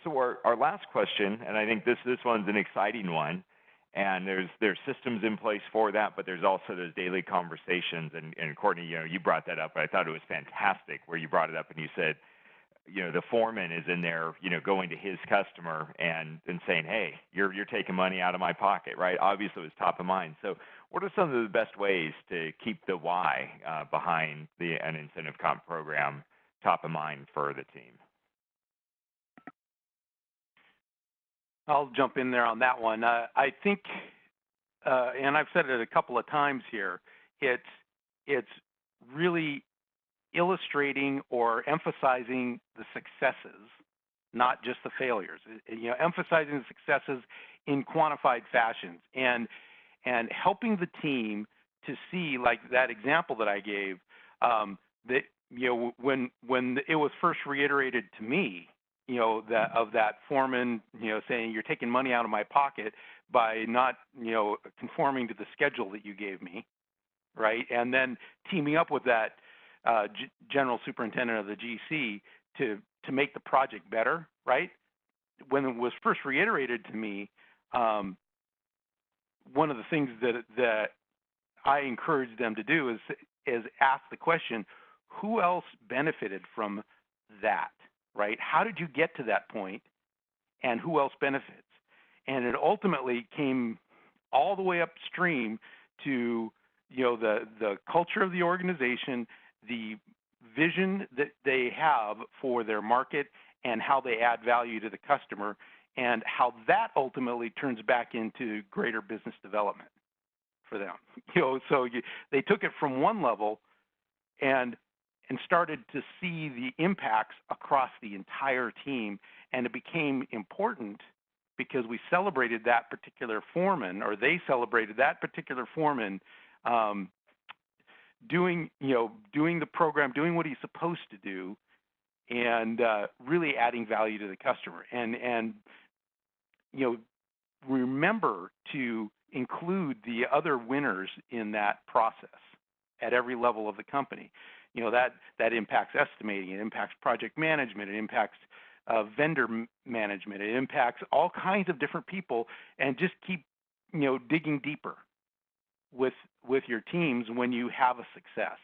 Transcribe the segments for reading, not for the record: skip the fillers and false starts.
So our last question, and I think this one's an exciting one, and there's systems in place for that, but there's also those daily conversations. And Courtney, you brought that up, but I thought it was fantastic where you brought it up and you said, the foreman is in there, going to his customer and saying, hey, you're taking money out of my pocket, right? Obviously, it was top of mind. So what are some of the best ways to keep the why behind an incentive comp program top of mind for the team? I'll jump in there on that one. I think, and I've said it a couple of times here, it's really illustrating or emphasizing the successes, not just the failures. Emphasizing the successes in quantified fashions and helping the team to see, like that example that I gave, that when it was first reiterated to me, that foreman, saying you're taking money out of my pocket by not, conforming to the schedule that you gave me, right? And then teaming up with that general superintendent of the GC to make the project better, right? When it was first reiterated to me, one of the things that I encouraged them to do is ask the question, who else benefited from that, right? How did you get to that point, and who else benefits? And it ultimately came all the way upstream to the culture of the organization, the vision that they have for their market, and how they add value to the customer, and how that ultimately turns back into greater business development for them. So they took it from one level and started to see the impacts across the entire team, and it became important because we celebrated that particular foreman, or they celebrated that particular foreman doing the program, doing what he's supposed to do, and really adding value to the customer. And remember to include the other winners in that process at every level of the company. That impacts estimating, it impacts project management, it impacts vendor management, it impacts all kinds of different people, and just keep digging deeper with your teams when you have a success.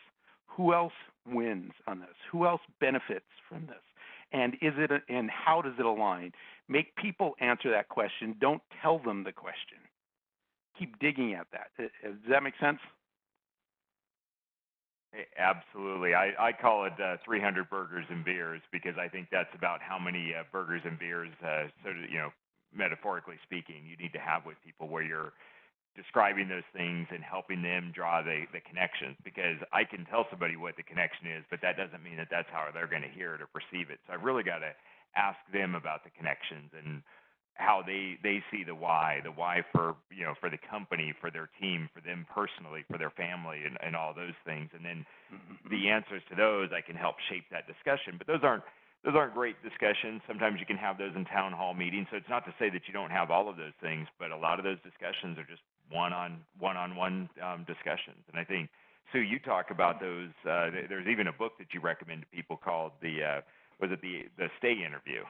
Who else wins on this? Who else benefits from this? And and how does it align? Make people answer that question. Don't tell them the question. Keep digging at that. Does that make sense? Absolutely. I call it 300 burgers and beers, because I think that's about how many burgers and beers, metaphorically speaking, you need to have with people, where you're describing those things and helping them draw the connections. Because I can tell somebody what the connection is, but that doesn't mean that that's how they're going to hear it or perceive it. So I've really got to ask them about the connections and how they see the why for the company, for their team, for them personally, for their family, and all those things. And then the answers to those, I can help shape that discussion. But those aren't great discussions. Sometimes you can have those in town hall meetings. So it's not to say that you don't have all of those things, but a lot of those discussions are just one-on-one discussions. And I think, Sue, you talk about those. There's even a book that you recommend to people called the stay interview.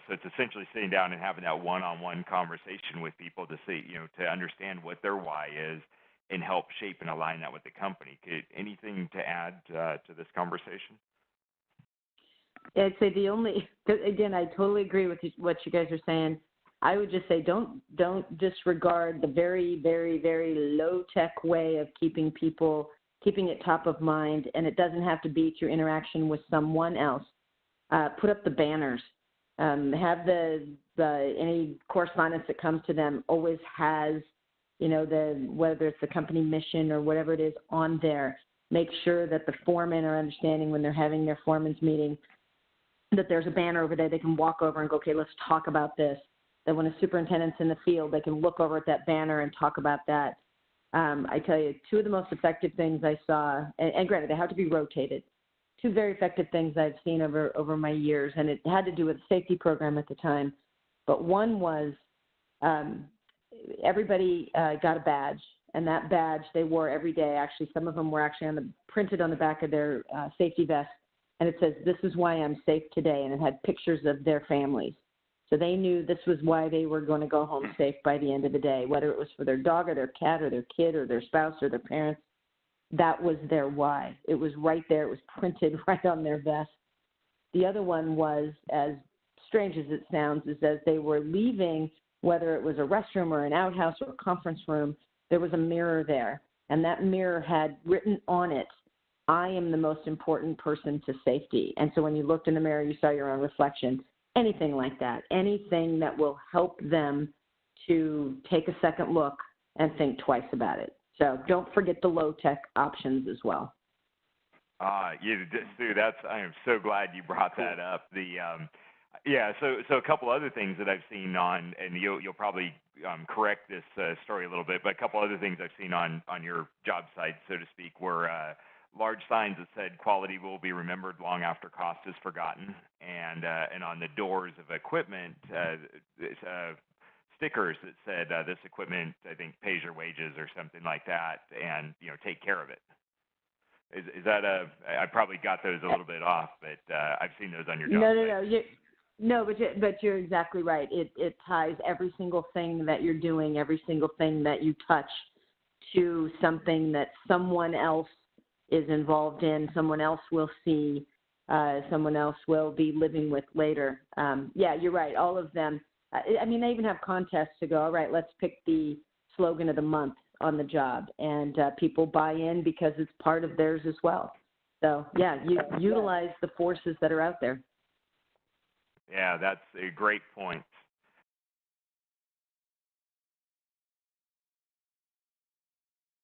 So it's essentially sitting down and having that one-on-one conversation with people to see, to understand what their why is and help shape and align that with the company. Anything to add to this conversation? I'd say again, I totally agree with what you guys are saying. I would just say don't disregard the very, very, very low-tech way of keeping it top of mind, and it doesn't have to be through interaction with someone else. Put up the banners. Have any correspondence that comes to them always has, whether it's the company mission or whatever it is on there. Make sure that the foremen are understanding when they're having their foreman's meeting that there's a banner over there they can walk over and go, okay, let's talk about this. That when a superintendent's in the field, they can look over at that banner and talk about that. I tell you, two of the most effective things I saw, and granted, they have to be rotated, two very effective things I've seen over my years, and it had to do with the safety program at the time. But one was everybody got a badge, and that badge they wore every day. Actually, some of them were actually printed on the back of their safety vest, and it says, "This is why I'm safe today," and it had pictures of their families. So they knew this was why they were going to go home safe by the end of the day, whether it was for their dog or their cat or their kid or their spouse or their parents. That was their why. It was right there. It was printed right on their vest. The other one was, as strange as it sounds, is as they were leaving, whether it was a restroom or an outhouse or a conference room, there was a mirror there. And that mirror had written on it, I am the most important person to safety. And so when you looked in the mirror, you saw your own reflection. Anything like that, anything that will help them to take a second look and think twice about it. So don't forget the low-tech options as well. Sue, I am so glad you brought that up. So a couple other things that I've seen on, and you'll probably correct this story a little bit, but a couple other things I've seen on your job site, so to speak, were large signs that said quality will be remembered long after cost is forgotten, and on the doors of equipment, stickers that said this equipment, I think, pays your wages or something like that, and take care of it. Is that I probably got those a little bit off, but I've seen those on your job site. No, but you're exactly right. It ties every single thing that you're doing, every single thing that you touch, to something that someone else is involved in, someone else will see, someone else will be living with later. You're right. All of them. I mean, they even have contests to go, all right, let's pick the slogan of the month on the job. And people buy in because it's part of theirs as well. So, utilize the forces that are out there. Yeah, that's a great point.